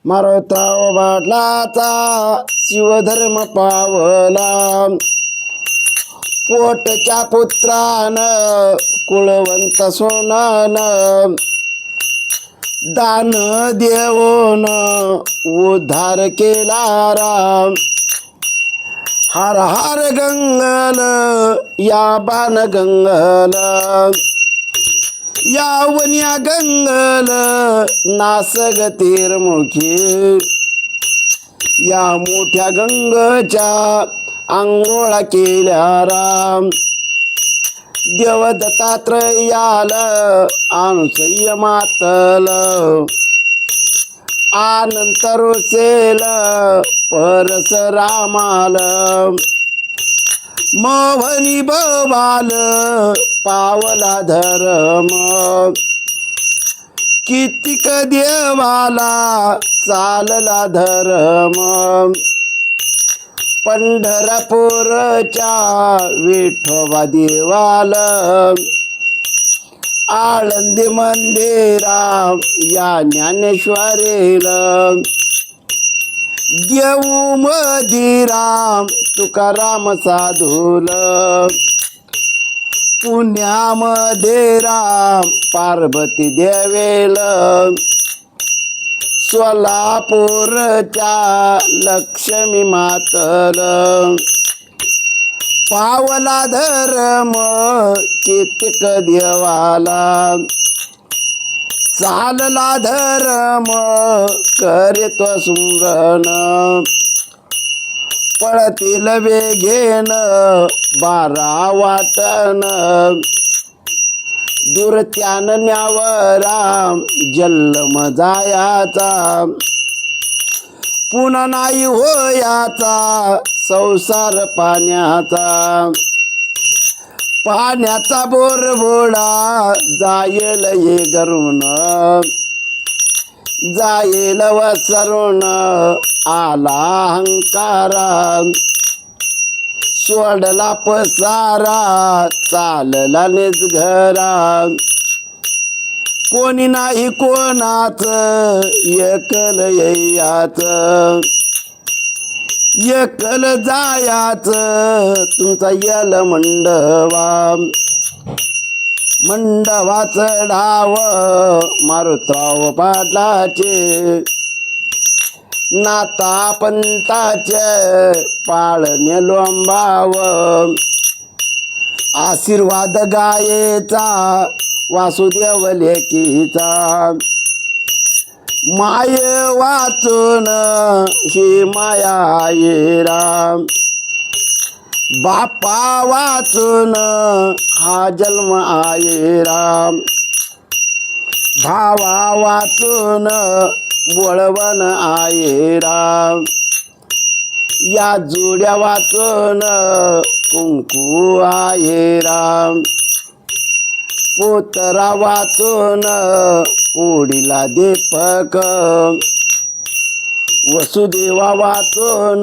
मारुतराव पाटलाचा शिवधर्म पावला, पोटच्या पुत्रान कुळवंत सोनान दान देऊन उद्धार केला राम. हर हर गंगल या बाण गंगल, या वन्या गंगल नासग तीरमुखी, या मोठ्या गंगेच्या आंघोळा केल्या राम. देव दत्तात्रयाल अनुसय मातल, अनंत रोसेल परशुरामाल. मोहनी बबाल पावला धर्म, कितीक देवाला चालला धर्म. पंढरपूरच्या विठोबा देवाल, आळंदी मंदिरा या ज्ञानेश्वरीला. देऊ मदिराम तुकाराम साधूल, पुण्यामध्ये राम पार्वती देवेल. सोलापूरच्या लक्ष्मी मातल, पावला धर्म कितीक देवाला. चालला धर्म करीत सुमरण, पळतील वेगेन 12 वाटन. दुरत्यान न्यावरा जन्म जायाचा, पुन्हा नाही होयाचा संसार पाण्याचा. पाण्याचा बोरबोडा जायल ये गरुण, जायल वसरुण आला अहंकारा. सोडला पसारा चालला निज घरा, कोणी नाही कोणाच एकल याच. एकल जायाच तुमचा यल मंडवा, मंडवा चढाव मारुतराव पाटलाचे. नाता पंताचे पाळणे लोंबाव, आशीर्वाद गायेचा वासुदेव लेकीचा. माय वाचून ही माया आहे राम, बापा वाचून हा जन्म आहे राम. भावा वाचून बोळवण आहे राम, या जोड्या वाचून कुंकू आहे राम. पोतरा वाचून पोडीला दीपक, वसुदेवा वाचून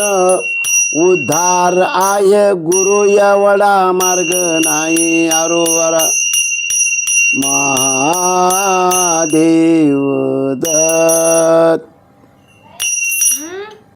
उद्धार आहे. गुरु एवढा मार्ग नाही आरोवरा. महादेव दत्त.